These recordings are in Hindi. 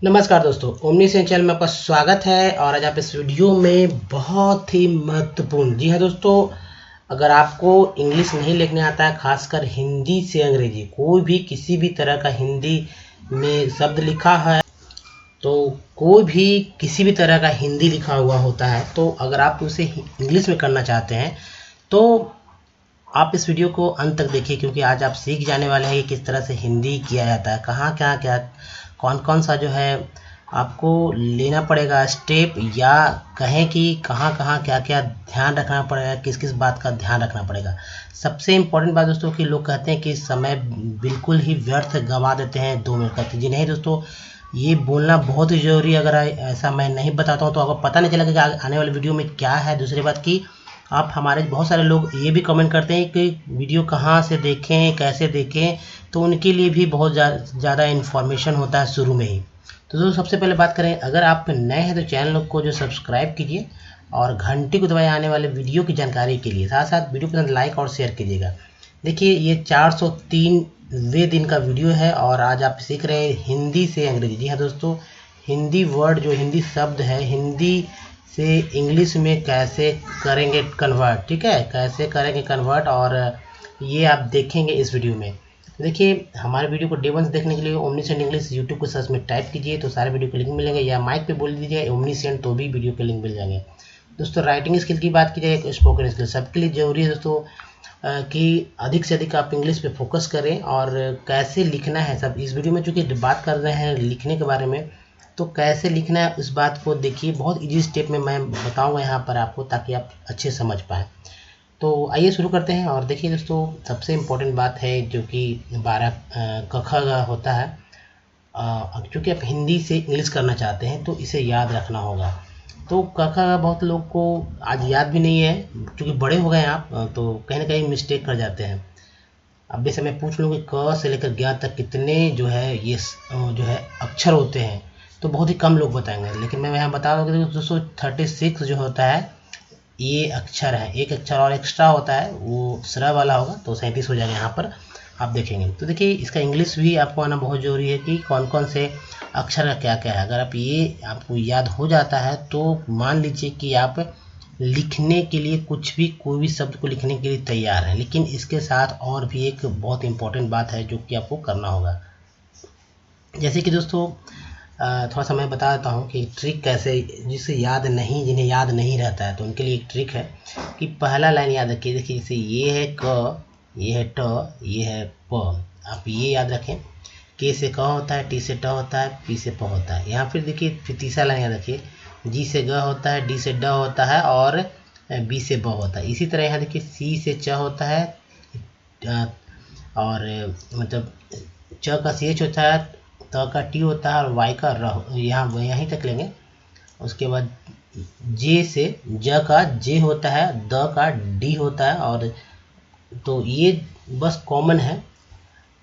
नमस्कार दोस्तों, ओमनी सेन चैनल में आपका स्वागत है। और आज आप इस वीडियो में बहुत ही महत्वपूर्ण, जी हाँ दोस्तों, अगर आपको इंग्लिश नहीं लिखने आता है, खासकर हिंदी से अंग्रेजी, कोई भी किसी भी तरह का हिंदी में शब्द लिखा है, तो कोई भी किसी भी तरह का हिंदी लिखा हुआ होता है, तो अगर आप उसे इंग्लिश में करना चाहते हैं तो आप इस वीडियो को अंत तक देखिए, क्योंकि आज आप सीख जाने वाले हैं कि किस तरह से हिंदी किया जाता है, कहाँ क्या क्या कौन कौन सा जो है आपको लेना पड़ेगा स्टेप, या कहें कि कहाँ कहाँ क्या क्या ध्यान रखना पड़ेगा, किस किस बात का ध्यान रखना पड़ेगा। सबसे इम्पोर्टेंट बात दोस्तों कि लोग कहते हैं कि समय बिल्कुल ही व्यर्थ गंवा देते हैं 2 मिनट का। जी नहीं दोस्तों, ये बोलना बहुत ही ज़रूरी है। अगर ऐसा मैं नहीं बताता हूँ तो आपको पता नहीं चलेगा कि आने वाले वीडियो में क्या है। दूसरी बात की आप हमारे बहुत सारे लोग ये भी कमेंट करते हैं कि वीडियो कहाँ से देखें, कैसे देखें, तो उनके लिए भी बहुत ज़्यादा इन्फॉर्मेशन होता है शुरू में ही। तो दोस्तों सबसे पहले बात करें, अगर आप नए हैं तो चैनल को जो सब्सक्राइब कीजिए और घंटी को दबाए आने वाले वीडियो की जानकारी के लिए। साथ साथ वीडियो को लाइक और शेयर कीजिएगा। देखिए ये 403वें दिन का वीडियो है और आज आप सीख रहे हैं हिंदी से अंग्रेजी। जी हाँ दोस्तों, हिंदी वर्ड जो हिंदी शब्द है, हिंदी से इंग्लिश में कैसे करेंगे कन्वर्ट, ठीक है, कैसे करेंगे कन्वर्ट, और ये आप देखेंगे इस वीडियो में। देखिए हमारे वीडियो को डे वन देखने के लिए ओमनीसेंट इंग्लिश यूट्यूब को सर्च में टाइप कीजिए तो सारे वीडियो के लिंक मिलेंगे, या माइक पे बोल दीजिए ओमनीसेंट तो भी वीडियो के लिंक मिल जाएंगे। दोस्तों राइटिंग स्किल की बात की जाए, स्पोकन स्किल सबके लिए जरूरी है दोस्तों, कि अधिक से अधिक आप इंग्लिश पे फोकस करें और कैसे लिखना है सब इस वीडियो में। चूँकि बात कर रहे हैं लिखने के बारे में, तो कैसे लिखना है उस बात को देखिए, बहुत इजी स्टेप में मैं बताऊंगा यहाँ पर आपको, ताकि आप अच्छे समझ पाएँ। तो आइए शुरू करते हैं। और देखिए दोस्तों, सबसे इम्पोर्टेंट बात है जो कि 12 क ख का होता है। चूँकि आप हिंदी से इंग्लिश करना चाहते हैं तो इसे याद रखना होगा। तो क ख का बहुत लोग को आज याद भी नहीं है, क्योंकि बड़े हो गए हैं आप, तो कहीं ना कहीं मिस्टेक कर जाते हैं। अब जैसे मैं पूछ लूँ कि क से लेकर ज्ञ तक कितने जो है ये जो है अक्षर होते हैं, तो बहुत ही कम लोग बताएंगे। लेकिन मैं यहाँ बता दूँ कि दोस्तों 36 जो होता है ये अक्षर है। एक अक्षर और एक्स्ट्रा होता है, वो स्र वाला होगा, तो 37 हो जाएगा यहाँ पर आप देखेंगे। तो देखिए इसका इंग्लिश भी आपको आना बहुत ज़रूरी है कि कौन कौन से अक्षर का क्या क्या है। अगर आप ये आपको याद हो जाता है तो मान लीजिए कि आप लिखने के लिए कुछ भी, कोई भी शब्द को लिखने के लिए तैयार है। लेकिन इसके साथ और भी एक बहुत इंपॉर्टेंट बात है जो कि आपको करना होगा। जैसे कि दोस्तों थोड़ा सा मैं बता देता हूँ कि ट्रिक कैसे, जिसे याद नहीं, जिन्हें याद नहीं रहता है तो उनके लिए एक ट्रिक है कि पहला लाइन याद रखिए। देखिए जैसे ये है क, ये है ट, ये है प, आप ये याद रखें। के से क होता है, टी से ट होता है, पी से प होता है। यहाँ फिर देखिए फिर तीसरा लाइन याद रखिए, जी से ग होता है, डी से ड होता है और बी से ब होता है। इसी तरह यहाँ देखिए सी से च होता है, और मतलब च का सी एच होता है, त का टी होता है और वाई का र, यहाँ यहीं तक लेंगे। उसके बाद जे से ज का जे होता है, द का डी होता है, और तो ये बस कॉमन है,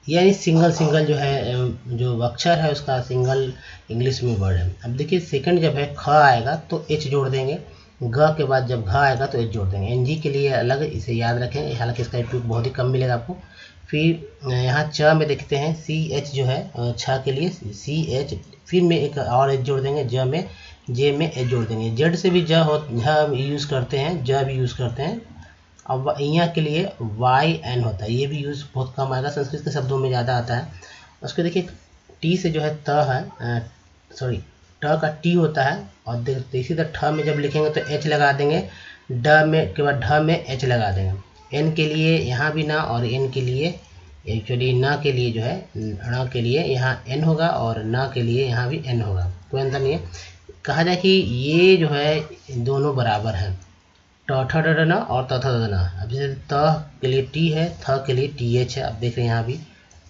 यानी सिंगल सिंगल जो है जो अक्षर है उसका सिंगल इंग्लिश में वर्ड है। अब देखिए सेकंड जब है ख आएगा तो एच जोड़ देंगे, ग के बाद जब घ आएगा तो एच जोड़ देंगे। एनजी के लिए अलग, इसे याद रखें, हालांकि इसका ट्रिक बहुत ही कम मिलेगा आपको। फिर यहाँ च में देखते हैं सी एच जो है छ के लिए सी एच, फिर में एक और एच जोड़ देंगे, ज में जे में एच जोड़ देंगे। जेड से भी ज यूज़ करते हैं, ज भी यूज़ करते हैं। अब यहाँ के लिए वाई एन होता है, ये भी यूज़ बहुत कम आएगा, संस्कृत के शब्दों में ज़्यादा आता है। उसको देखिए टी से जो है त है, सॉरी ट का टी होता है, और देखते इसी तरह ठ में जब लिखेंगे तो एच लगा देंगे, ड में के बाद ढ में एच लगा देंगे। एन के लिए यहाँ भी ना, और एन के लिए एक्चुअली न के लिए जो है ण के लिए यहाँ एन होगा, और न के लिए यहाँ भी एन होगा, कोई अंतर नहीं है। कहा जाए कि ये जो है दोनों बराबर हैं, ट ठ ड न और त थ द न। अब जैसे त के लिए टी है, थ के लिए टी एच है, अब देख रहे हैं यहाँ भी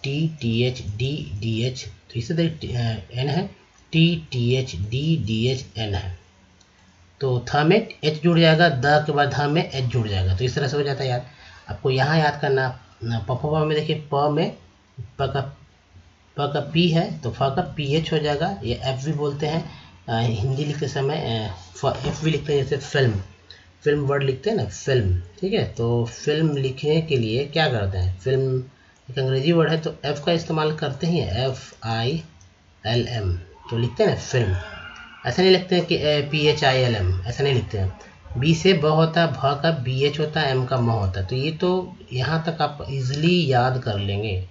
T T H D D H, तो इसी तरह एन है T T H D D H N है। तो थ में एच जुड़ जाएगा, द के बाद ध में एच जुड़ जाएगा, तो इस तरह से हो जाता है याद। आपको यहाँ याद करना, प में देखिए प में प का पी है तो फ का पी एच हो जाएगा, ये एफ भी बोलते हैं हिंदी लिखते समय, एफ भी लिखते हैं, जैसे फिल्म वर्ड लिखते हैं ना, फिल्म, ठीक है। तो फिल्म लिखने के लिए क्या करते हैं, फिल्म एक अंग्रेजी वर्ड है तो एफ का इस्तेमाल करते हैं, FILM, तो लिखते हैं ना फिल्म, ऐसा नहीं लिखते हैं कि PHILM, ऐसा नहीं लिखते हैं। बी से ब होता है, भ का BH होता है, M का म होता है। तो ये तो यहाँ तक आप इजीली याद कर लेंगे,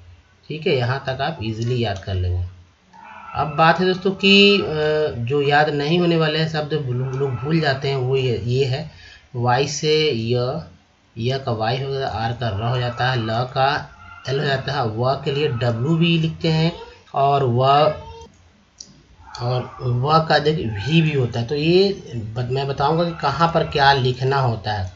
ठीक है, यहाँ तक आप इजीली याद कर लेंगे। अब बात है दोस्तों कि जो याद नहीं होने वाले हैं शब्द लोग भूल जाते हैं, वो ये है वाई से य का वाई हो जाता है, आर का र हो जाता है, ल का एल हो जाता है, व के लिए W भी लिखते हैं, और व का देखिए भी होता है। तो ये मैं बताऊंगा कि कहाँ पर क्या लिखना होता है।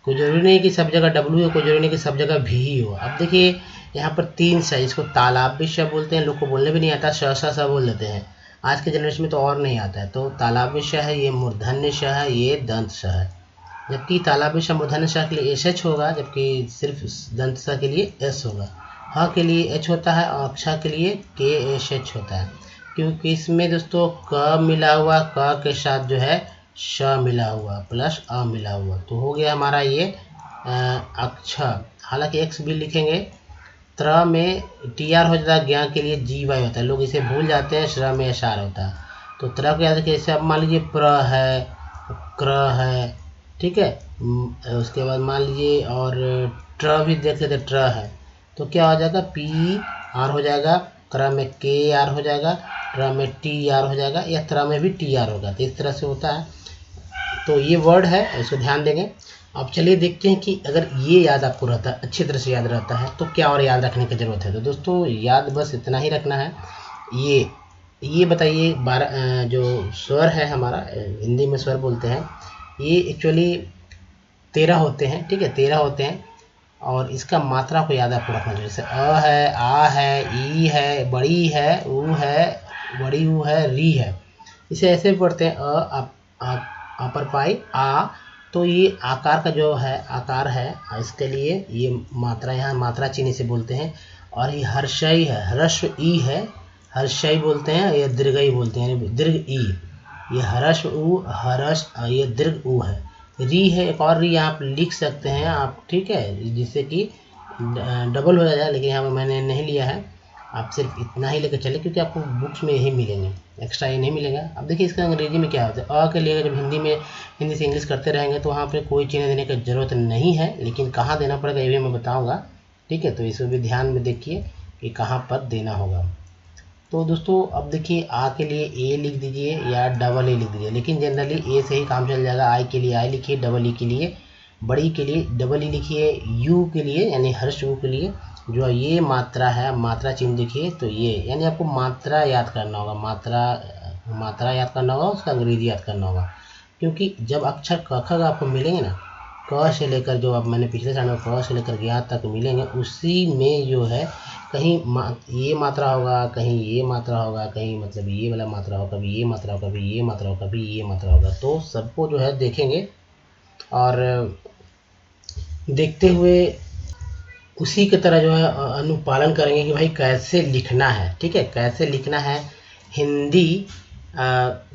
कोई जरूरी नहीं कि सब जगह W हो, कोई जरूरी नहीं कि सब जगह भी ही हो। अब देखिए यहाँ पर 3 श, इसको तालाबी श बोलते हैं, लोग को बोलने भी नहीं आता, श बोल देते हैं। आज के जनरेशन में तो और नहीं आता है। तो तालाबी श है, ये मूर्धन्य श है, ये दंत श है। जबकि तालाबी श मूर्धन्य श के लिए SH होगा, जबकि सिर्फ दंत श के लिए S होगा। ह के लिए H होता है और क्ष के लिए KSH होता है, क्योंकि इसमें दोस्तों क मिला हुआ, क के साथ जो है श मिला हुआ प्लस अ मिला हुआ, तो हो गया हमारा ये अक्षर। हालांकि X भी लिखेंगे। त्र में TR हो जाता है, ज्ञा के लिए GY होता है, लोग इसे भूल जाते हैं, श्र में SR होता है। तो त्र को याद रखिए, जैसे अब मान लीजिए प्र है, क्र है, ठीक है, उसके बाद मान लीजिए और ट्र भी देख लेते, ट्र है, तो क्या हो जाएगा, PR हो जाएगा, क्र में KR हो जाएगा, ट्र में TR हो जाएगा, या त्र में भी TR होगा। तो इस तरह से होता है। तो ये वर्ड है, इसको ध्यान देंगे। अब चलिए देखते हैं कि अगर ये याद आपको रहता है, अच्छी तरह से याद रहता है, तो क्या और याद रखने की ज़रूरत है। तो दोस्तों याद बस इतना ही रखना है। ये बताइए 12 जो स्वर है हमारा, हिंदी में स्वर बोलते हैं, ये एक्चुअली 13 होते हैं, ठीक है, 13 होते हैं। और इसका मात्रा को याद आपको रखना चाहिए। जैसे अ है, आ है, ई है, बड़ी है, ऊ है, बड़ी ऊ है, री है। इसे ऐसे भी पढ़ते हैं अपर पाई आ। तो ये आकार का जो है आकार है, इसके लिए ये मात्रा, यहाँ मात्रा चिन्ह से बोलते हैं। और ये हर्षई है, ह्रस्व ई है, हर्षई बोलते हैं, या दीर्घई बोलते हैं, दीर्घ ई। ये हर्ष ऊ, हर्ष, ये दीर्घ ऊ है। री है, एक और री आप लिख सकते हैं आप, ठीक है, जिससे कि डबल हो जाए, लेकिन यहाँ पर मैंने नहीं लिया है। आप सिर्फ इतना ही लेकर चले, क्योंकि आपको बुक्स में यही मिलेंगे, एक्स्ट्रा ये नहीं मिलेगा। अब देखिए इसका अंग्रेजी में क्या होता है। अ के लिए जब हिंदी से इंग्लिश करते रहेंगे तो वहाँ पे कोई चिन्ह देने की ज़रूरत नहीं है, लेकिन कहाँ देना पड़ेगा ये भी मैं बताऊँगा, ठीक है। तो इसको भी ध्यान में देखिए कि कहाँ पर देना होगा। तो दोस्तों अब देखिए आ के लिए ए लिख दीजिए या डबल ए लिख दीजिए, लेकिन जनरली ए से ही काम चल जाएगा। आई के लिए आई लिखिए, डबल ई के लिए, बड़ी के लिए डबल ई लिखिए, यू के लिए यानी हर्ष यू के लिए जो ये मात्रा है, मात्रा चिन्ह देखिए। तो ये यानी आपको मात्रा याद करना होगा, मात्रा याद करना होगा, उसका अंग्रेजी याद करना होगा। क्योंकि जब अक्षर क ख आपको मिलेंगे ना, क से लेकर जो अब मैंने पिछले साल में क से लेकर ज्ञ तक मिलेंगे, उसी में जो है कहीं ये मात्रा होगा, कहीं ये मात्रा होगा, कहीं मतलब ये वाला मात्रा होगा, कभी ये मात्रा होगा, कभी ये मात्रा होगा, कभी ये मात्रा होगा। तो सबको जो है देखेंगे और देखते हुए उसी की तरह जो है अनुपालन करेंगे कि भाई कैसे लिखना है, ठीक है, कैसे लिखना है हिंदी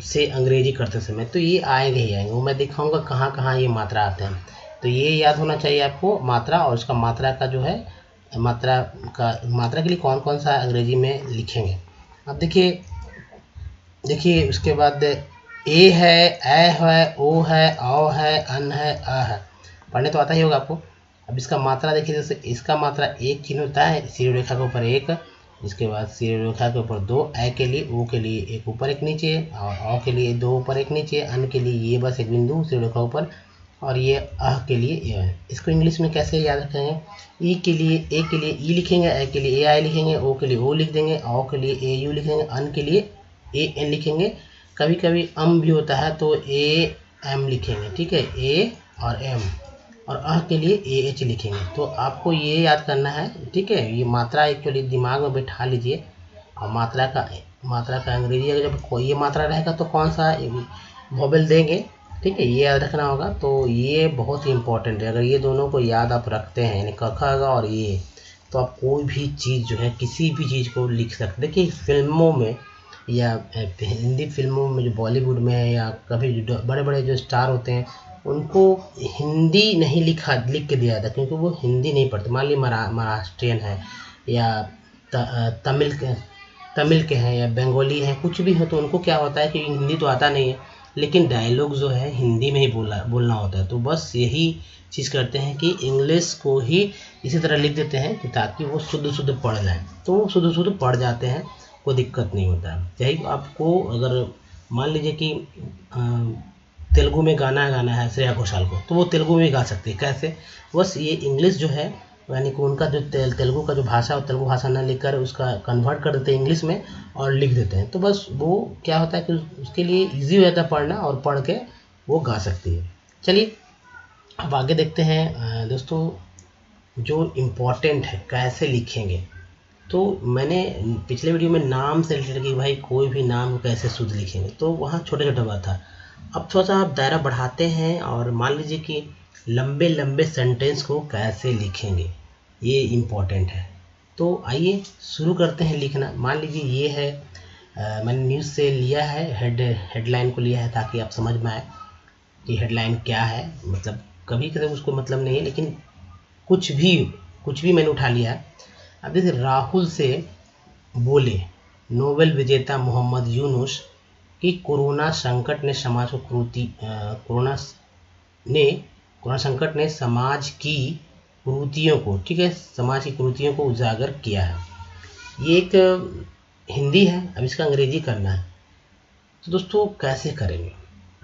से अंग्रेजी करते समय। तो ये आएंगे ही आएंगे, वो मैं दिखाऊंगा कहाँ कहाँ ये मात्रा आते हैं। तो ये याद होना चाहिए आपको मात्रा, और उसका मात्रा का जो है मात्रा के लिए कौन कौन सा अंग्रेजी में लिखेंगे। अब देखिए उसके बाद ए है, ए है, ओ है, औ है, अन है, अ है, पढ़ने तो आता ही होगा आपको। अब इसका मात्रा देखिए, जैसे इसका मात्रा एक चिन्ह होता है, सीधी रेखा के ऊपर एक, इसके बाद सीधी रेखा के ऊपर दो, ए के लिए, ओ के लिए एक ऊपर एक नीचे, और औ के लिए दो ऊपर एक नीचे, अन के लिए ये बस एक बिंदु सीधी रेखा ऊपर, और ये अह के लिए ये है। इसको इंग्लिश में कैसे याद रखेंगे, ई के लिए ए के लिए ई लिखेंगे, ए के लिए ए आई लिखेंगे, ओ के लिए ओ लिख देंगे, औ के लिए ए यू लिखेंगे, अन के लिए ए एन लिखेंगे। कभी कभी अम भी होता है तो ए एम लिखेंगे, ठीक है, ए और एम, और अह के लिए ए एच लिखेंगे। तो आपको ये याद करना है, ठीक है। ये मात्रा एक्चुअली दिमाग में बैठा लीजिए। और मात्रा का अंग्रेजी अगर जब कोई ये मात्रा रहेगा तो कौन सा वोवेल देंगे, ठीक है, ये याद रखना होगा। तो ये बहुत ही इंपॉर्टेंट है। अगर ये दोनों को याद आप रखते हैं, यानी क ख और ये, तो आप कोई भी चीज़ जो है, किसी भी चीज़ को लिख सकते। देखिए फिल्मों में या हिंदी फिल्मों में जो बॉलीवुड में है, या कभी बड़े बड़े जो स्टार होते हैं, उनको हिंदी नहीं लिख के दिया जाता, क्योंकि वो हिंदी नहीं पढ़ते। मान लीजिए महाराष्ट्रियन है या तमिल तमिल के हैं या बंगाली हैं, कुछ भी हो, तो उनको क्या होता है कि हिंदी तो आता नहीं है, लेकिन डायलॉग जो है हिंदी में ही बोलना होता है। तो बस यही चीज़ करते हैं कि इंग्लिश को ही इसी तरह लिख देते हैं कि ताकि वो शुद्ध शुद्ध पढ़ जाए, तो वो शुद्ध शुद्ध पढ़ जाते हैं, कोई दिक्कत नहीं होता है। यही आपको अगर मान लीजिए कि तेलुगु में गाना है श्रेया घोषाल को, तो वो तेलुगु में गा सकती है। कैसे? बस ये इंग्लिश जो है, यानी कि उनका जो तेलुगु का जो भाषा है, तेलुगु भाषा न लिखकर उसका कन्वर्ट कर देते हैं इंग्लिश में और लिख देते हैं। तो बस वो क्या होता है कि उसके लिए ईजी हो जाता है पढ़ना, और पढ़ के वो गा सकती है। चलिए अब आगे देखते हैं दोस्तों, जो इम्पोर्टेंट है कैसे लिखेंगे। तो मैंने पिछले वीडियो में नाम से रिलेटेड कि भाई कोई भी नाम कैसे शुद्ध लिखेंगे, तो वहाँ छोटा छोटा बात था। अब थोड़ा सा आप दायरा बढ़ाते हैं और मान लीजिए कि लंबे लंबे सेंटेंस को कैसे लिखेंगे, ये इम्पोर्टेंट है। तो आइए शुरू करते हैं लिखना। मान लीजिए ये है, मैंने न्यूज़ से लिया है, हेडलाइन को लिया है ताकि आप समझ में आए कि हेडलाइन क्या है। मतलब कभी कभी उसको मतलब नहीं है, लेकिन कुछ भी मैंने उठा लिया है। अब जैसे राहुल से बोले नोबेल विजेता मोहम्मद यूनुस कि कोरोना संकट ने समाज को कोरोना संकट ने समाज की कुरीतियों को, ठीक है, समाज की कुरीतियों को उजागर किया है। ये एक हिंदी है, अब इसका अंग्रेजी करना है। तो दोस्तों कैसे करेंगे?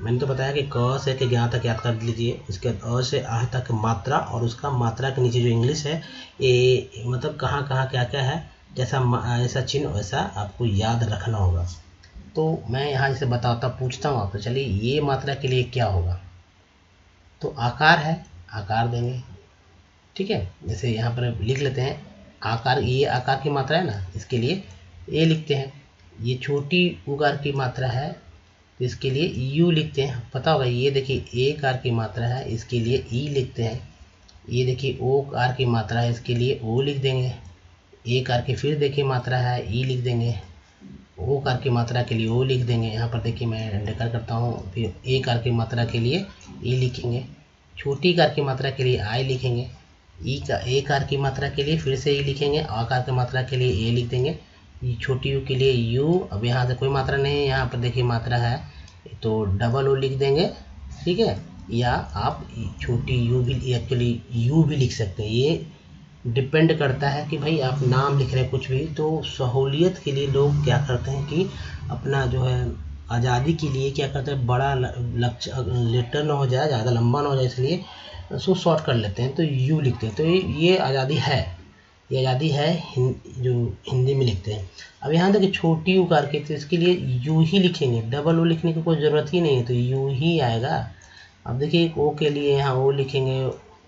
मैंने तो बताया कि क से के ज्ञा तक याद कर लीजिए, उसके बाद अ से आह तक मात्रा, और उसका मात्रा के नीचे जो इंग्लिश है, ये मतलब कहाँ कहाँ क्या क्या है, जैसा चिन्ह वैसा आपको याद रखना होगा। तो मैं यहाँ इसे बताता पूछता हूँ आपको, चलिए ये मात्रा के लिए क्या होगा। तो आकार है, आकार देंगे, ठीक है। जैसे यहाँ पर लिख लेते हैं आकार, ये आकार की मात्रा है ना, इसके लिए ए लिखते हैं। ये छोटी उकार की मात्रा है, तो इसके लिए यू लिखते हैं, पता होगा। ये देखिए ए कार की मात्रा है, इसके लिए ई लिखते हैं। ये देखिए ओ कार की मात्रा है, इसके लिए ओ लिख देंगे। ए कार की फिर देखिए मात्रा है, ई लिख देंगे। ओ कार की मात्रा के लिए ओ लिख देंगे। यहाँ पर देखिए मैं डेकर करता हूँ, फिर ए कार की मात्रा के लिए ई लिखेंगे। छोटी कार की मात्रा के लिए आई लिखेंगे। ए कार की मात्रा के लिए फिर से ई लिखेंगे। आ कार की मात्रा के लिए ए लिख देंगे। छोटी यू के लिए यू, अब यहाँ से कोई मात्रा नहीं है, यहाँ पर देखिए मात्रा है, तो डबल ओ लिख देंगे, ठीक है। या आप छोटी यू भी, एक्चुअली यू भी लिख सकते हैं। ये डिपेंड करता है कि भाई आप नाम लिख रहे हैं कुछ भी, तो सहूलियत के लिए लोग क्या करते हैं कि अपना जो है आज़ादी के लिए क्या करते हैं, बड़ा लक्ष्य लेटर ना हो जाए, ज़्यादा लंबा ना हो जाए, इसलिए उसको शॉर्ट कर लेते हैं, तो यू लिखते हैं। तो ये आज़ादी है, ये आज़ादी है जो हिंदी में लिखते हैं। अब यहाँ देखिए छोटी यू करके, तो इसके लिए यू ही लिखेंगे, डबल ओ लिखने की कोई ज़रूरत ही नहीं है, तो यू ही आएगा। अब देखिए ओ के लिए यहाँ ओ लिखेंगे,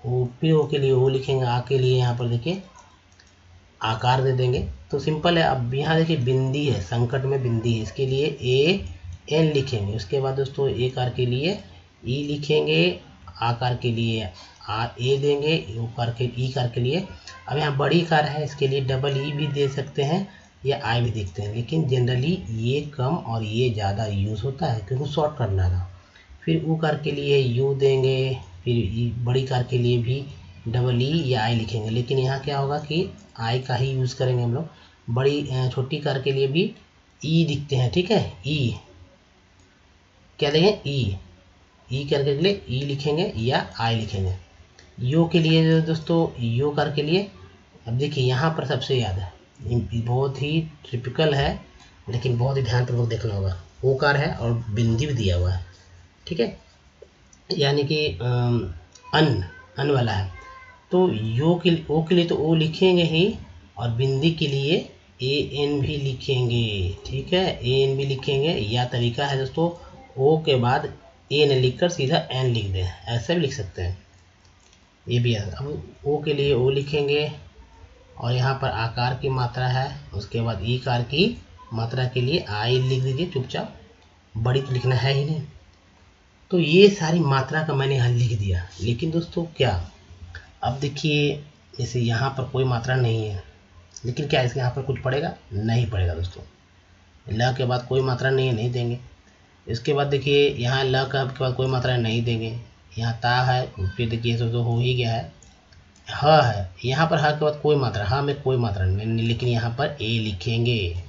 ओ फिर ओ के लिए ओ लिखेंगे, आ के लिए यहाँ पर देखिए आकार दे देंगे, तो सिंपल है। अब यहाँ देखिए बिंदी है, संकट में बिंदी है, इसके लिए ए एन लिखेंगे। उसके बाद दोस्तों ए कार के लिए ई लिखेंगे, आकार के लिए आ ए देंगे, ओ कार के ई कार के लिए। अब यहाँ बड़ी कार है, इसके लिए डबल ई भी दे सकते हैं या आई भी देखते हैं, लेकिन जनरली ये कम और ये ज़्यादा यूज़ होता है क्योंकि शॉर्ट करना था। फिर ऊ कार के लिए यू देंगे, फिर बड़ी कार के लिए भी डबल ई या आई लिखेंगे, लेकिन यहाँ क्या होगा कि आई का ही यूज़ करेंगे हम लोग। छोटी कार के लिए भी ई दिखते हैं, ठीक है। ई क्या देंगे, ई करके के लिए ई लिखेंगे या आई लिखेंगे। यो के लिए दोस्तों, यो कार के लिए, अब देखिए यहाँ पर सबसे याद है, बहुत ही टिपिकल है, लेकिन बहुत ही ध्यानपूर्वक देखना होगा। ओ कार है और बिंदी भी दिया हुआ है, ठीक है, यानी कि अन वाला है, तो ओ के लिए तो ओ लिखेंगे ही, और बिंदी के लिए ए एन भी लिखेंगे, ठीक है, ए एन भी लिखेंगे। या तरीका है दोस्तों, ओ के बाद ए न लिखकर सीधा एन लिख दें, ऐसे भी लिख सकते हैं, ये भी है। अब ओ के लिए ओ लिखेंगे, और यहाँ पर आकार की मात्रा है, उसके बाद ई कार की मात्रा के लिए आई लिख दीजिए चुपचाप, बड़ी तो लिखना है ही नहीं। तो ये सारी मात्रा का मैंने यहाँ लिख दिया, लेकिन दोस्तों क्या, अब देखिए जैसे यहाँ पर कोई मात्रा नहीं है, लेकिन क्या इसके यहाँ पर कुछ पड़ेगा, नहीं पड़ेगा दोस्तों। ल के बाद कोई मात्रा नहीं है, नहीं देंगे। इसके बाद देखिए यहाँ ल के बाद कोई मात्रा नहीं देंगे। यहाँ ता है, फिर देखिए तो हो ही गया है। ह है, यहाँ पर ह के बाद कोई मात्रा, ह में कोई मात्रा नहीं, लेकिन यहाँ पर ए लिखेंगे।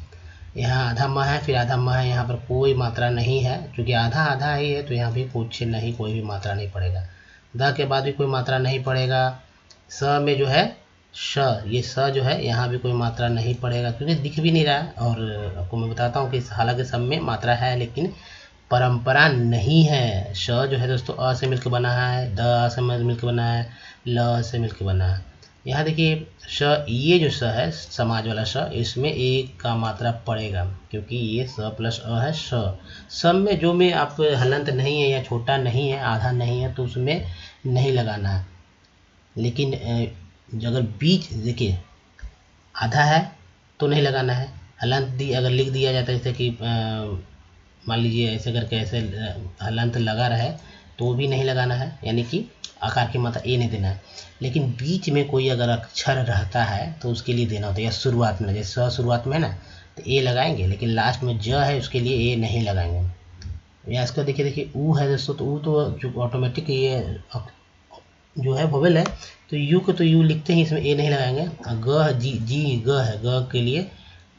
यहाँ आधा म है, फिर आधा म है, यहाँ पर कोई मात्रा नहीं है, क्योंकि आधा आधा ही है तो यहाँ भी कुछ नहीं, कोई भी मात्रा नहीं पड़ेगा। द के बाद भी कोई मात्रा नहीं पड़ेगा। स में जो है श, ये स जो है यहाँ भी कोई मात्रा नहीं पड़ेगा, क्योंकि दिख भी नहीं रहा है। और आपको मैं बताता हूँ कि हालांकि सब में मात्रा है, लेकिन परंपरा नहीं है। श जो है दोस्तों अ से मिलकर बना है, द अ से मिलकर बना है, ल से मिलकर बना है। यहाँ देखिए श, ये जो स है समाज वाला श, इसमें एक का मात्रा पड़ेगा, क्योंकि ये स प्लस अ है श। सब में जो में आप हलंत नहीं है या छोटा नहीं है, आधा नहीं है, तो उसमें नहीं लगाना है। लेकिन अगर बीच देखिए आधा है तो नहीं लगाना है। हलंत दी अगर लिख दिया जाता है, जैसे कि मान लीजिए ऐसे करके ऐसे हलंत लगा रहा है, तो भी नहीं लगाना है, यानी कि आकार की मात्रा ए नहीं देना है। लेकिन बीच में कोई अगर अक्षर रहता है तो उसके लिए देना होता है, या शुरुआत में, जैसे स शुरुआत में है ना तो ए लगाएंगे, लेकिन लास्ट में ज है उसके लिए ए नहीं लगाएंगे। या इसका देखिए ऊ है दोस्तों, तो ऊ तो जो ऑटोमेटिक ये जो है वोवेल है, तो यू को तो यू लिखते हैं, इसमें ए नहीं लगाएंगे। ग जी, जी ग है,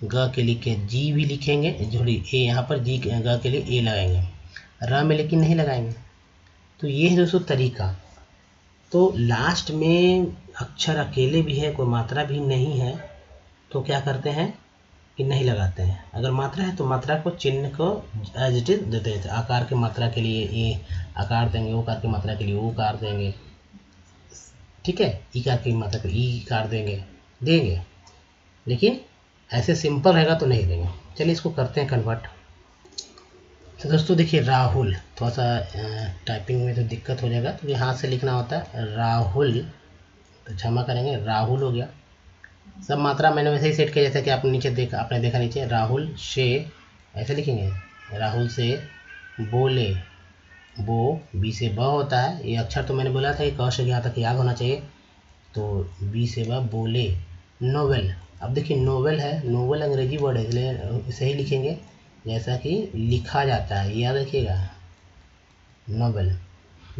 ग के लिखे जी भी लिखेंगे, जोड़ी ए यहाँ पर जी ग के लिए ए लगाएंगे, र में लेकिन नहीं लगाएंगे। तो ये है दोस्तों तरीका। तो लास्ट में अक्षर अकेले भी है, कोई मात्रा भी नहीं है, तो क्या करते हैं कि नहीं लगाते हैं। अगर मात्रा है तो मात्रा को, चिन्ह को एज इट इज देते हैं। आकार की मात्रा के लिए ए आकार देंगे, ओकार की मात्रा के लिए ओ आकार देंगे, ठीक है। ईकार की मात्रा को ई आकार देंगे, लेकिन ऐसे सिंपल रहेगा तो नहीं देंगे। चलिए इसको करते हैं कन्वर्ट। तो दोस्तों देखिए राहुल, थोड़ा सा टाइपिंग में तो दिक्कत हो जाएगा, तो हाथ से लिखना होता है राहुल, तो क्षमा करेंगे, राहुल हो गया। सब मात्रा मैंने वैसे ही सेट किया जैसा कि आपने देखा नीचे, राहुल से ऐसे लिखेंगे, राहुल से बोले, बो बी से ब होता है, ये अक्षर तो मैंने बोला था कि क से यहाँ तक याद होना चाहिए, तो बी से ब बोले। नोवेल, अब देखिए नोवेल है, नोवेल अंग्रेजी वर्ड है, इसलिए इसे ही लिखेंगे जैसा कि लिखा जाता है, याद रखिएगा, नोवेल।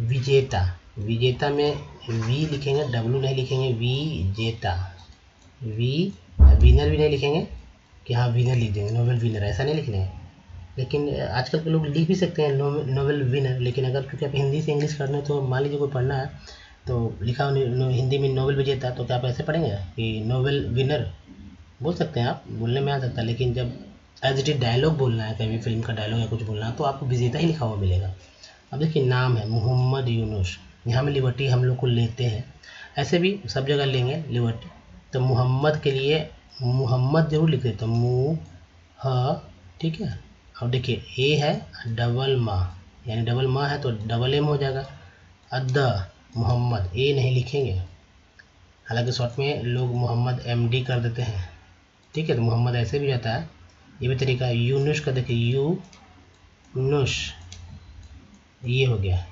विजेता, विजेता में वी लिखेंगे, डब्ल्यू नहीं लिखेंगे, विजेता। वी, विनर भी नहीं लिखेंगे कि हाँ विनर लिख देंगे, नोवेल विनर ऐसा नहीं लिखना है। लेकिन आजकल के लोग लिख भी सकते हैं नोवेल विनर, लेकिन अगर क्योंकि आप हिंदी से इंग्लिश करना है, तो मान लीजिए कोई पढ़ना है तो लिखा हो हिंदी में नोवेल विजेता, तो क्या आप ऐसे पढ़ेंगे कि नोवेल विनर बोल सकते हैं, आप बोलने में आ सकता है। लेकिन जब एज इट इज डायलॉग बोलना है, कभी फिल्म का डायलॉग या कुछ बोलना है, तो आपको विजेता ही लिखा हुआ मिलेगा। अब देखिए नाम है मोहम्मद यूनुस, यहाँ में लिबर्टी हम लोग को लेते हैं, ऐसे भी सब जगह लेंगे लिबर्टी। तो मोहम्मद के लिए मोहम्मद जरूर लिख देते हैं, ह, ठीक है। अब देखिए ए है डबल माँ, यानी डबल माँ है तो डबल एम हो जाएगा। अद मोहम्मद, ए नहीं लिखेंगे, हालांकि शॉर्ट में लोग मोहम्मद एमडी कर देते हैं, ठीक है, तो मोहम्मद ऐसे भी जाता है, ये भी तरीका है। यूनुस का देखिए यू नुश, ये हो गया।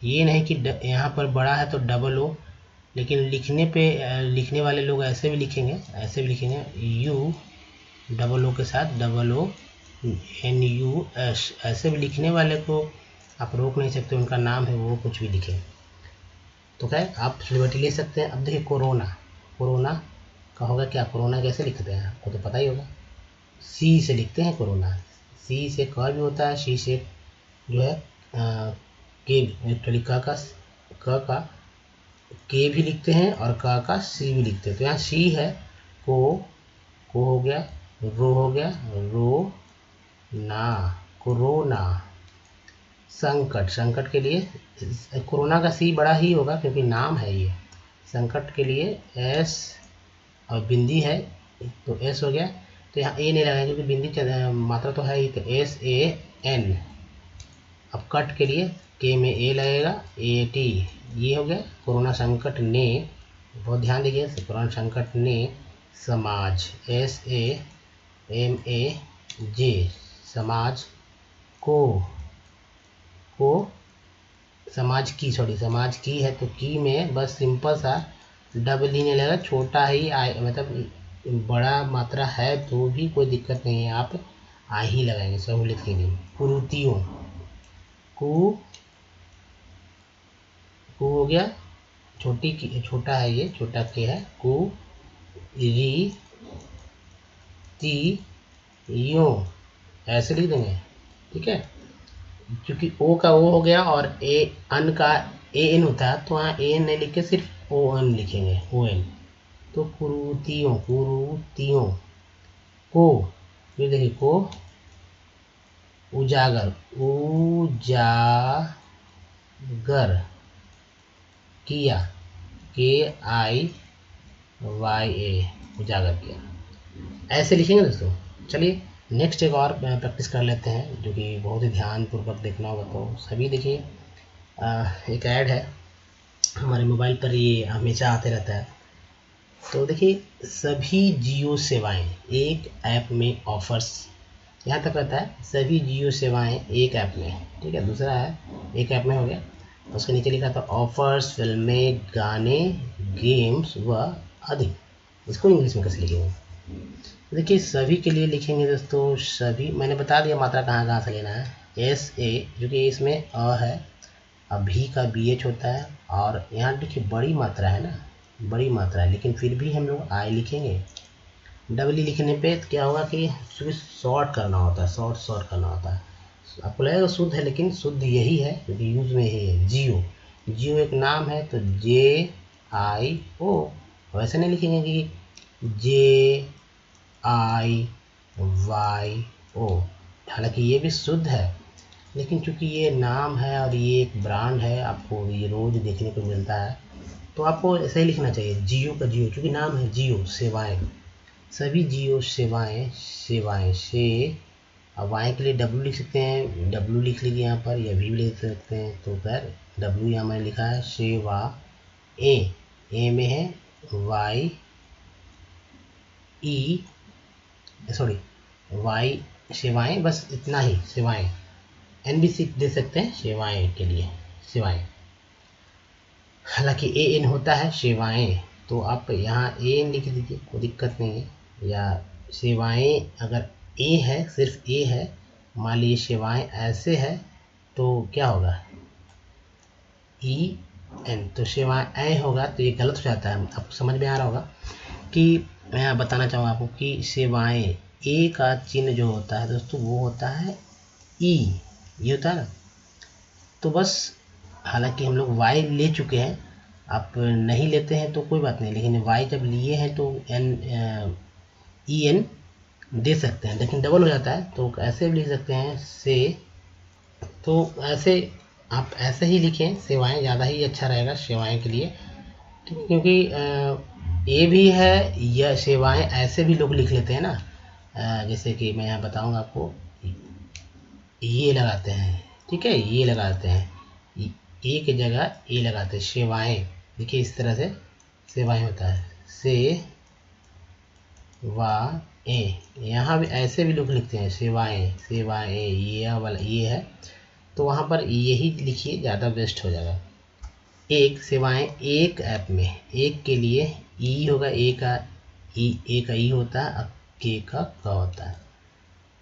ये नहीं कि यहाँ पर बड़ा है तो डबल ओ, लेकिन लिखने वाले लोग ऐसे भी लिखेंगे, यू डबल ओ के साथ double O N U S, ऐसे भी लिखने वाले को आप रोक नहीं सकते, उनका नाम है वो कुछ भी लिखें, तो क्या आप लिबर्टी ले सकते हैं। अब देखिए कोरोना, कोरोना का होगा क्या, कोरोना कैसे लिखते हैं आपको तो पता ही होगा, सी से लिखते हैं कोरोना, सी से क भी होता है, सी से जो है के, एक्चुअली का के भी लिखते हैं और का सी भी लिखते हैं। तो यहाँ सी है, को हो गया, रो हो गया, रो ना, कोरोना। संकट, संकट के लिए कोरोना का सी बड़ा ही होगा क्योंकि नाम है ये। संकट के लिए एस, और बिंदी है तो एस हो गया, तो यहाँ ए नहीं लगाएंगे क्योंकि बिंदी मात्रा तो है ही, तो एस ए एन। अब कट के लिए के में ए लगेगा, ए टी, ये हो गया। कोरोना संकट ने, बहुत ध्यान दीजिए, कोरोना संकट ने समाज, एस ए एम ए जे, समाज को समाज की, समाज की है तो की में बस सिंपल सा डबल ही नहीं लगा, छोटा ही आए, मतलब बड़ा मात्रा है तो भी कोई दिक्कत नहीं है, आप आ ही लगाएंगे सहूलियत के लिए। कुरीतियों, कु हो गया, छोटा है ये, छोटा के है, कु री ती यूं ऐसे लिख देंगे, ठीक है। क्योंकि ओ का ओ हो गया और ए अन का ए एन होता है, तो वहाँ ए एन नहीं लिख के सिर्फ ओ एन लिखेंगे, ओ एन। तो कुरूतियों, कुरूतियों को, ये देखिए को उजागर, उजागर किया, के आई वाई ए, उजागर किया, ऐसे लिखेंगे दोस्तों। चलिए नेक्स्ट एक और प्रैक्टिस कर लेते हैं, जो कि बहुत ही ध्यानपूर्वक देखना होगा। तो सभी देखिए, एक ऐड है हमारे मोबाइल पर, ये हमेशा आते रहता है। तो देखिए सभी जियो सेवाएं एक ऐप में ऑफर्स, यहाँ तक रहता है सभी जियो सेवाएं एक ऐप में, ठीक है। दूसरा है एक ऐप में हो गया, उसके नीचे लिखा था ऑफर्स, फिल्में, गाने, गेम्स व अधिक। इसको इंग्लिश में कैसे लिखेंगे? देखिए सभी के लिए लिखेंगे दोस्तों, सभी मैंने बता दिया मात्रा कहाँ कहाँ से लेना है। एस ए, जो कि इसमें अ है, अभी का बी एच होता है, और यहाँ देखिए बड़ी मात्रा है ना, बड़ी मात्रा है, लेकिन फिर भी हम लोग आई लिखेंगे। डबल ई लिखने पे क्या होगा कि शॉर्ट करना होता है, शॉर्ट करना होता है। आपको लगेगा शुद्ध है, लेकिन शुद्ध यही है क्योंकि यूज में यही है। जियो, जियो एक नाम है, तो जे आई ओ, वैसे नहीं लिखेंगे कि जे आई वाई ओ, हालांकि ये भी शुद्ध है, लेकिन चूंकि ये नाम है और ये एक ब्रांड है, आपको ये रोज देखने को मिलता है, तो आपको ऐसे ही लिखना चाहिए, जियो का जियो, क्योंकि नाम है जियो सेवाएं, सभी जियो सेवाएं, सेवाएं से। अब वाई के लिए डब्ल्यू लिख सकते हैं, डब्ल्यू लिख लीजिए यहाँ पर, या भी लिख सकते हैं, तो खैर डब्ल्यू यहाँ मैंने लिखा है। सेवा ए में है वाई ई, सॉरी वाई, सेवाएं, बस इतना ही, सेवाएं। एन भी दे सकते हैं सेवाएं के लिए, सेवाएं, हालांकि ए एन होता है सेवाएं, तो आप यहाँ ए एन लिख दीजिए, कोई दिक्कत नहीं है। या सेवाएं अगर ए है, सिर्फ ए है, मान लीजिए सेवाएं ऐसे है, तो क्या होगा ई एन, तो सेवाएं ऐ होगा, तो ये गलत हो जाता है। आपको समझ में आ रहा होगा कि मैं यहाँ बताना चाहूँगा आपको कि सेवाएं ए का चिन्ह जो होता है दोस्तों, वो होता है ई, ये होता है ना। तो बस, हालांकि हम लोग वाई ले चुके हैं, आप नहीं लेते हैं तो कोई बात नहीं, लेकिन वाई जब लिए हैं तो एन ई एन दे सकते हैं, लेकिन डबल हो जाता है, तो ऐसे भी लिख सकते हैं से। तो ऐसे आप ऐसे ही लिखें, सेवाएं ज़्यादा ही अच्छा रहेगा सेवाएं के लिए, ठीक है। क्योंकि ये भी है, यह सेवाएं ऐसे भी लोग लिख लेते हैं ना, जैसे कि मैं यहाँ बताऊँगा आपको, ये लगाते हैं, ठीक है, ये लगाते हैं, ए की जगह ए लगाते हैं, सेवाएं, देखिए इस तरह से सेवाएं होता है, से वा ए, यहाँ भी ऐसे भी लोग लिखते हैं सेवाएं, सेवाएं, ये वाला ये है, तो वहाँ पर यही लिखिए, ज़्यादा बेस्ट हो जाएगा। एक, सेवाएं एक ऐप में, एक के लिए ई होगा, ए का ई होता है, के का होता है।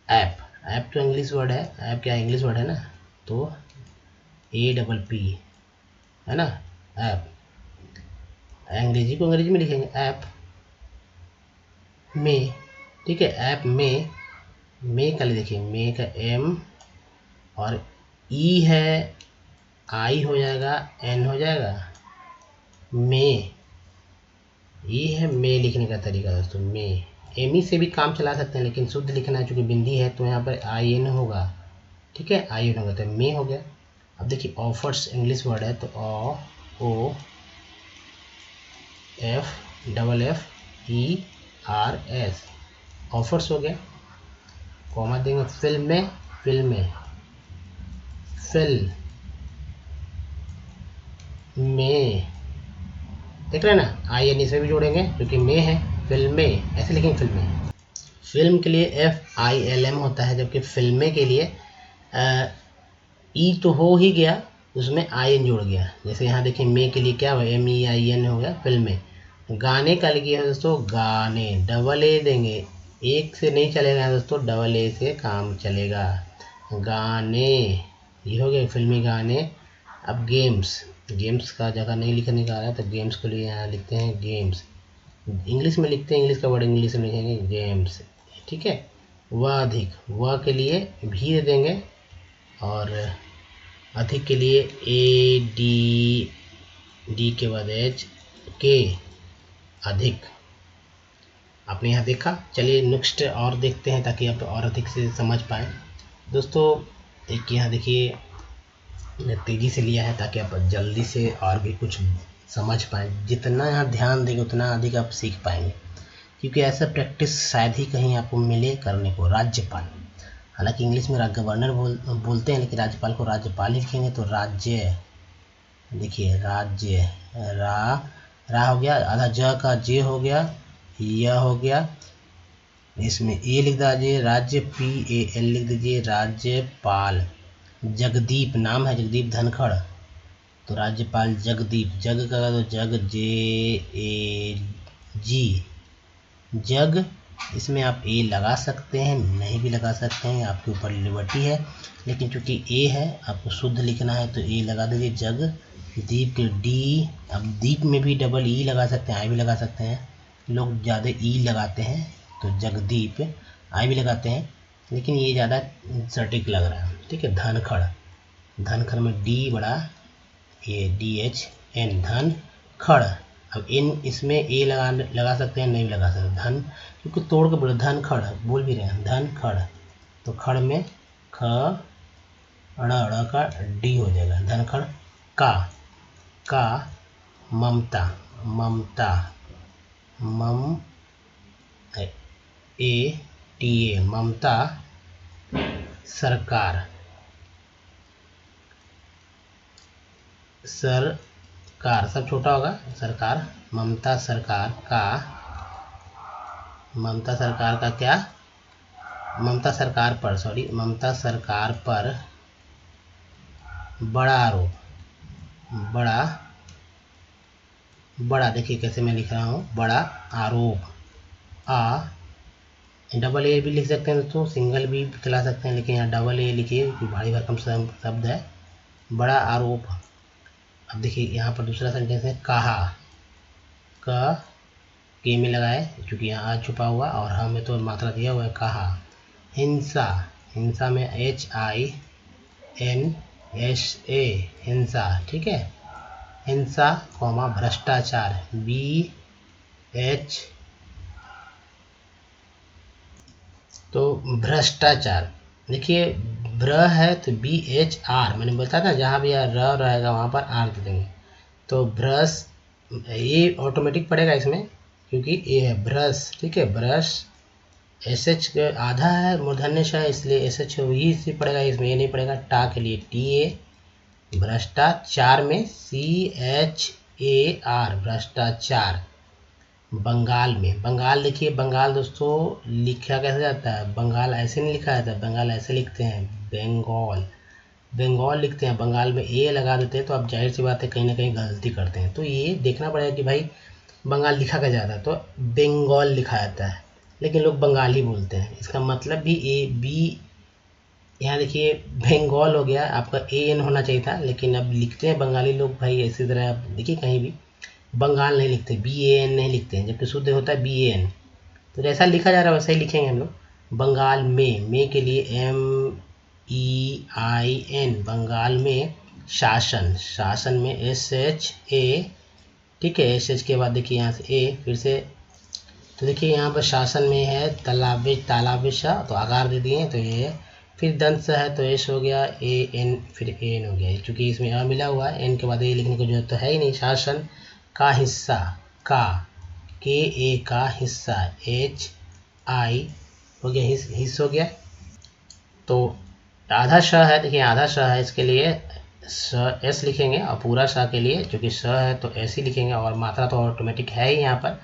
ऐप, ऐप तो इंग्लिश वर्ड है, ऐप क्या इंग्लिश वर्ड है ना, तो ए डबल पी है ना, ऐप। अंग्रेजी को अंग्रेजी में लिखेंगे ऐप में, ठीक है। ऐप में का देखिए, में का एम और ई है, आई हो जाएगा, एन हो जाएगा, में, ये है में लिखने का तरीका दोस्तों, में। एम ई से भी काम चला सकते हैं, लेकिन शुद्ध लिखना है, चूँकि बिंदी है तो यहाँ पर आई एन होगा, ठीक है, आई एन होगा, तो में हो गया। अब देखिए ऑफर्स इंग्लिश वर्ड है, तो O F double F E R S, offers हो गया। कॉमा देंगे, फिल्म में, फिल्म में, देख रहे हैं ना, आई एन इसमें भी जोड़ेंगे क्योंकि में है, फिल्म में ऐसे लिखेंगे, फिल्म के लिए एफ आई एल एम होता है, जबकि फिल्में के लिए ई तो हो ही गया, उसमें आई एन जुड़ गया। जैसे यहाँ देखिए में के लिए क्या हुआ, एम ई आई एन हो गया, फिल्में। गाने का लिखिए दोस्तों, गाने, डबल ए देंगे, एक से नहीं चलेगा दोस्तों, डबल ए से काम चलेगा, गाने, ये हो गए फिल्मी गाने। अब गेम्स, गेम्स का जगह नहीं लिखने का आ रहा है, तो गेम्स को लिए यहाँ लिखते हैं गेम्स, इंग्लिश में लिखते हैं, इंग्लिश का वर्ड इंग्लिश में लिखेंगे गेम्स, ठीक है। वह अधिक, वह के लिए भी दे देंगे और अधिक के लिए ए डी, डी के बाद एच, के, अधिक। आपने यहाँ देखा। चलिए नेक्स्ट और देखते हैं ताकि आप और अधिक से समझ पाएँ। दोस्तों एक यहाँ देखिए, तेज़ी से लिया है ताकि आप जल्दी से और भी कुछ समझ पाएँ। जितना यहाँ ध्यान देंगे उतना अधिक आप सीख पाएंगे, क्योंकि ऐसा प्रैक्टिस शायद ही कहीं आपको मिले करने को। राज्यपाल, हालांकि इंग्लिश में गवर्नर बोलते हैं, लेकिन राज्यपाल को राज्यपाल लिखेंगे तो राज्य, देखिए राज्य, रा हो गया, आधा ज का जे हो गया, यह हो गया, इसमें ए लिख दीजिए, राज्य, पी ए एल लिख दीजिए, राज्यपाल। जगदीप, नाम है जगदीप धनखड़, तो राज्यपाल जगदीप, जग का तो जग, जे ए जी, जग। इसमें आप ए लगा सकते हैं, नहीं भी लगा सकते हैं, आपके ऊपर लिबर्टी है, लेकिन चूंकि ए है आपको शुद्ध लिखना है तो ए लगा दीजिए। जग दीप के डी, अब दीप में भी डबल ई लगा सकते हैं, आई भी लगा सकते हैं, लोग ज़्यादा ई लगाते हैं तो जगदीप, आई भी लगाते हैं, लेकिन ये ज़्यादा सटीक लग रहा है। ठीक है, धनखड़, धनखड़ में डी बड़ा, ये डी एच एन, धन खड़। अब इन इसमें ए लगा सकते हैं, नहीं लगा सकते, धन, क्योंकि तोड़ के बोले धन खड़, बोल भी रहे हैं धन खड़, तो खड़ में ख अड़ का डी हो जाएगा, धनखड़। का ममता, ममता, मम ए टी ए, ममता। सरकार, सरकार सब छोटा होगा, सरकार, ममता सरकार का, ममता सरकार का क्या, ममता सरकार पर, सॉरी, ममता सरकार पर बड़ा आरोप, बड़ा, बड़ा देखिए कैसे मैं लिख रहा हूँ, बड़ा आरोप। डबल ए भी लिख सकते हैं दोस्तों, सिंगल भी चला सकते हैं, लेकिन यहाँ डबल ए लिखिए, भारी भरकम शब्द है, बड़ा आरोप। अब देखिए यहाँ पर दूसरा सेंटेंस है, कहा, के में लगाए क्योंकि यहाँ आ छुपा हुआ और हमें तो मात्रा दिया हुआ है, कहा। हिंसा, हिंसा में H I N S A, हिंसा। ठीक है, हिंसा कॉमा भ्रष्टाचार, बी एच, तो भ्रष्टाचार, देखिए भ्र है तो बी एच आर, मैंने बताया था जहाँ भी र रहेगा वहाँ पर आर दे देंगे, तो ब्रश, ये ऑटोमेटिक पड़ेगा इसमें क्योंकि ये है ब्रश। ठीक है, ब्रश, एस एच आधा है मूर्धन्य श है इसलिए एस एच ही से पड़ेगा, इसमें ये नहीं पड़ेगा। टा के लिए टी ए, भ्रष्टाचार में सी एच ए आर, भ्रष्टाचार। बंगाल में, बंगाल देखिए, बंगाल दोस्तों लिखा कैसे जाता है, बंगाल ऐसे नहीं लिखा जाता है, बंगाल ऐसे लिखते हैं, बंगाल, बंगाल लिखते हैं, बंगाल में ए लगा देते हैं, तो आप जाहिर सी बात है कहीं ना कहीं गलती करते हैं, तो ये देखना पड़ेगा कि भाई बंगाल लिखा कैसे जाता है, तो बंगाल लिखा जाता है, लेकिन लोग बंगाली बोलते हैं, इसका मतलब भी ए बी, यहाँ देखिए बंगाल हो गया, आपका ए एन होना चाहिए था, लेकिन अब लिखते हैं बंगाली लोग भाई इसी तरह। आप देखिए कहीं भी बंगाल नहीं लिखते, बी ए एन नहीं लिखते हैं, जबकि शुद्ध होता है बी ए एन, तो जैसा लिखा जा रहा है वैसा ही लिखेंगे हम लोग। बंगाल में के लिए M E I N, Bengal में। शासन, शासन में एस एच ए, ठीक है, एस एच के बाद देखिए यहाँ से ए फिर से, तो देखिए यहाँ पर शासन में है तालाबिश, तालाबिश, तो आकार दे दिए तो ये, फिर दंत है तो एस हो गया, ए एन फिर ए एन हो गया, क्योंकि इसमें अ मिला हुआ है, एन के बाद ए लिखने की जरूरत तो है ही नहीं। शासन का हिस्सा, का, के ए का हिस्सा, एच आई हो गया, हिस्स हो गया, तो आधा श है, देखिए आधा श है, इसके लिए स एस लिखेंगे, और पूरा श के लिए चूँकि स है तो एस ही लिखेंगे, और मात्रा तो ऑटोमेटिक है ही यहाँ पर,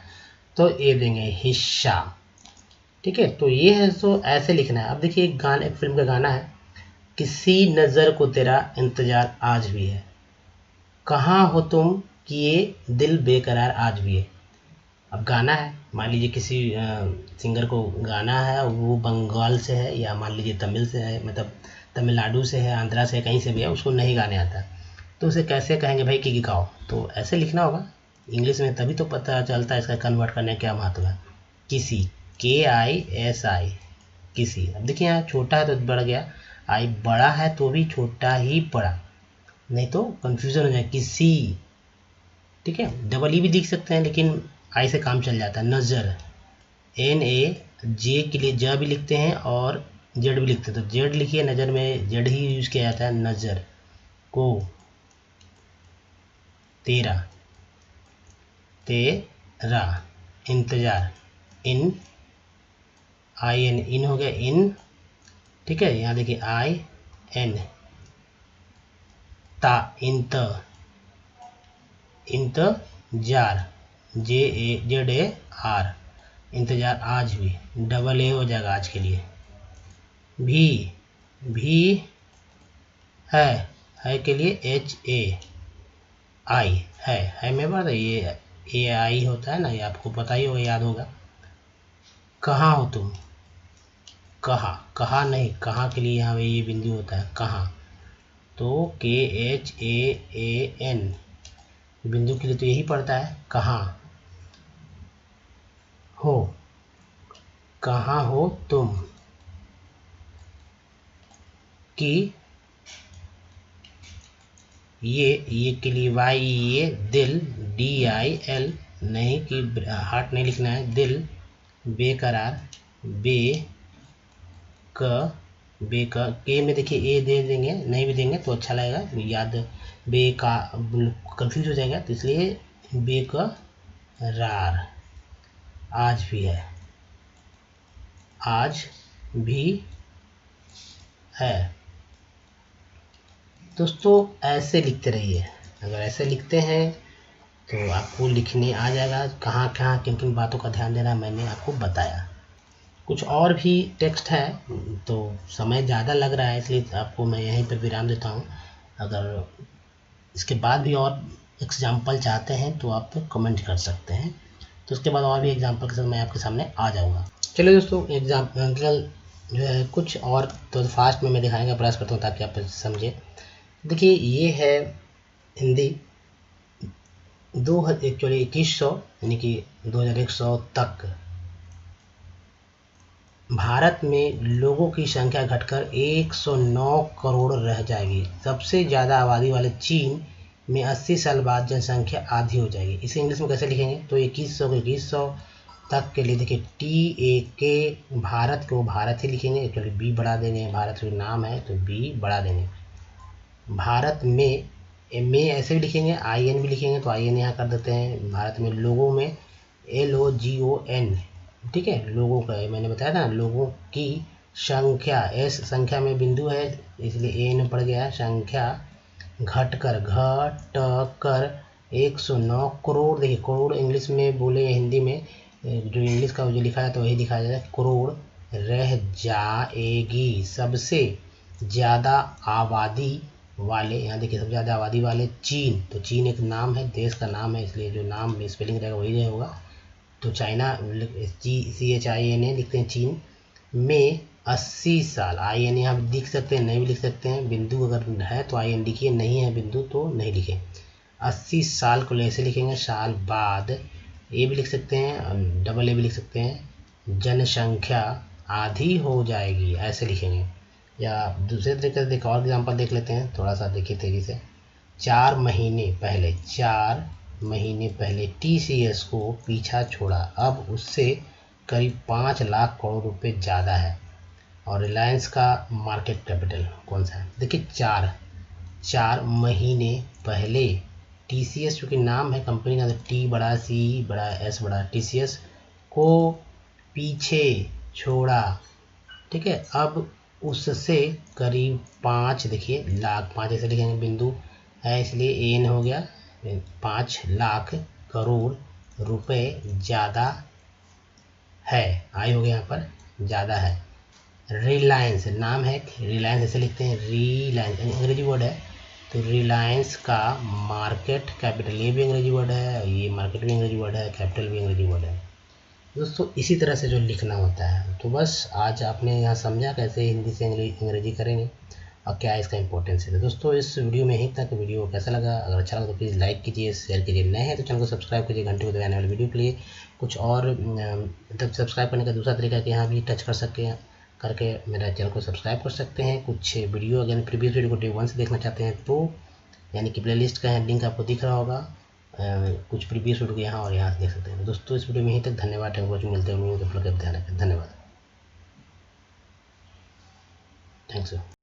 तो ए देंगे हिस्सा। ठीक है, तो ये है, सो ऐसे लिखना है। अब देखिए एक गाना, एक फिल्म का गाना है, किसी नज़र को तेरा इंतजार आज भी है, कहाँ हो तुम किए दिल बेकरार आज भी है। अब गाना है, मान लीजिए किसी सिंगर को गाना है, वो बंगाल से है या मान लीजिए तमिल से है, मतलब तमिलनाडु से है, आंध्रा से है, कहीं से भी है, उसको नहीं गाने आता, तो उसे कैसे कहेंगे भाई कि गाओ, तो ऐसे लिखना होगा इंग्लिश में, तभी तो पता चलता है इसका कन्वर्ट करने का क्या महत्व है। किसी, के आई एस आई, किसी। अब देखिए यहाँ छोटा है तो बढ़ गया, आई बड़ा है तो भी छोटा ही पड़ा, नहीं तो कंफ्यूजन हो जाए, किसी। ठीक है, डबल ई भी दिख सकते हैं लेकिन आई से काम चल जाता है। नज़र, NAJ के लिए ज भी लिखते हैं और जेड भी लिखते हैं, तो जेड लिखिए, नज़र में जेड ही यूज किया जाता है। नज़र को, तेरा, तेरा, इंतजार, इन, IN, इन हो गया इन। ठीक है, यहाँ देखिए IN, ता, इंत, इंतजार, JAR, इंतजार, आज भी, डबल ए हो जाएगा आज के लिए। भी है के लिए HAI, है में बात है, ये AI होता है ना, ये आपको पता ही होगा, याद होगा। कहाँ हो तुम, कहाँ नहीं, कहाँ के लिए यहाँ पे ये बिंदु होता है, कहाँ, तो KHAAN बिंदु के लिए तो यही पड़ता है, कहाँ हो, कहाँ हो तुम, कि ये के लिए Y, ये दिल, DIL, नहीं कि हार्ट नहीं लिखना है, दिल, बेकरार, के में देखिए ए दे देंगे, नहीं भी देंगे तो अच्छा लगेगा, याद बेका कंफ्यूज हो जाएगा, तो इसलिए बेकरार, आज भी है, आज भी है। दोस्तों ऐसे लिखते रहिए, अगर ऐसे लिखते हैं तो आपको लिखने आ जाएगा। कहाँ कहाँ किन किन बातों का ध्यान देना मैंने आपको बताया। कुछ और भी टेक्स्ट है तो समय ज़्यादा लग रहा है, इसलिए आपको मैं यहीं पर विराम देता हूँ। अगर इसके बाद भी और एग्जाम्पल चाहते हैं तो आप कमेंट कर सकते हैं, तो उसके बाद और भी एग्जाम्पल के साथ मैं आपके सामने आ जाऊँगा। चलिए दोस्तों, एग्जाम्पल जो है कुछ और तो फास्ट में मैं दिखाने का प्रयास करता हूँ ताकि आप समझे। देखिए ये है हिंदी 2100 यानी कि 2100 तक भारत में लोगों की संख्या घटकर 109 करोड़ रह जाएगी। सबसे ज़्यादा आबादी वाले चीन में 80 साल बाद जनसंख्या आधी हो जाएगी। इसे इंग्लिश में कैसे लिखेंगे, तो 2100 को 2100 तक के लिए देखिए TAK, भारत को भारत ही लिखेंगे, एक्चुअली B बढ़ा देंगे, भारत का नाम है तो B बढ़ा देंगे। भारत में ऐसे भी लिखेंगे, IN भी लिखेंगे तो IN यहाँ कर देते हैं। भारत में लोगों में LOGON, ठीक है, लोगों का मैंने बताया था ना, लोगों की संख्या, S संख्या में बिंदु है इसलिए AN पड़ गया, संख्या घटकर 109 करोड़। देखिए करोड़ इंग्लिश में बोले या हिंदी में, जो इंग्लिश का जो लिखा है तो वही दिखाया जाता है, करोड़ रह जाएगी। सबसे ज़्यादा आबादी वाले, यहाँ देखिए सबसे ज़्यादा आबादी वाले चीन, तो चीन एक नाम है, देश का नाम है, इसलिए जो नाम स्पेलिंग रहेगा वही रहेगा, तो चाइना CHINA लिखते हैं, चीन में 80 साल, IN यहाँ दिख सकते हैं, नहीं भी लिख सकते हैं, बिंदु अगर है तो IN लिखिए, नहीं है बिंदु तो नहीं लिखें। 80 साल को ऐसे लिखेंगे, साल बाद, ये भी लिख सकते हैं, डबल A भी लिख सकते हैं, जनसंख्या आधी हो जाएगी, ऐसे लिखेंगे। या दूसरे तरीके से देख और एग्जाम्पल देख लेते हैं, थोड़ा सा देखिए तेजी से। 4 महीने पहले TCS को पीछा छोड़ा, अब उससे करीब 5 लाख करोड़ रुपए ज़्यादा है। और रिलायंस का मार्केट कैपिटल कौन सा है, देखिए 4 महीने पहले TCS चूँकि नाम है कंपनी का, T बड़ा, C बड़ा, S बड़ा, TCS को पीछे छोड़ा, ठीक है, अब उससे करीब 5, देखिए लाख, 5 ऐसे लिखेंगे, बिंदु है इसलिए AN हो गया, 5 लाख करोड़ रुपए ज़्यादा है, आई हो गया यहाँ पर, ज़्यादा है। रिलायंस नाम है, रिलायंस ऐसे लिखते हैं, रिलायंस अंग्रेजी वर्ड है, तो रिलायंस का मार्केट कैपिटल, ये भी अंग्रेजी वर्ड है, ये मार्केट भी अंग्रेजी वर्ड है, कैपिटल भी अंग्रेजी वर्ड है। दोस्तों इसी तरह से जो लिखना होता है, तो बस आज आपने यहाँ समझा कैसे हिंदी से अंग्रेजी करेंगे और क्या इसका इंपॉर्टेंस है। तो दोस्तों इस वीडियो में यहीं तक, वीडियो कैसा लगा, अगर अच्छा लगा तो प्लीज़ लाइक कीजिए, शेयर कीजिए, नए हैं तो चैनल को सब्सक्राइब कीजिए, घंटे को दबाने वाले वीडियो के लिए। कुछ और मतलब सब्सक्राइब करने का दूसरा तरीका है कि यहाँ भी टच कर सकते हैं, करके मेरा चैनल को सब्सक्राइब कर सकते हैं। कुछ वीडियो अगर प्रीवियस वीडियो को डे 1 से देखना चाहते हैं तो यानी कि प्लेलिस्ट का लिंक आपको दिख रहा होगा, कुछ प्रीवियस वीडियो को यहाँ और यहाँ देख सकते हैं। दोस्तों इस वीडियो में यहीं तक, धन्यवाद। मिलते हैं, ध्यान रखें, धन्यवाद। थैंक्स।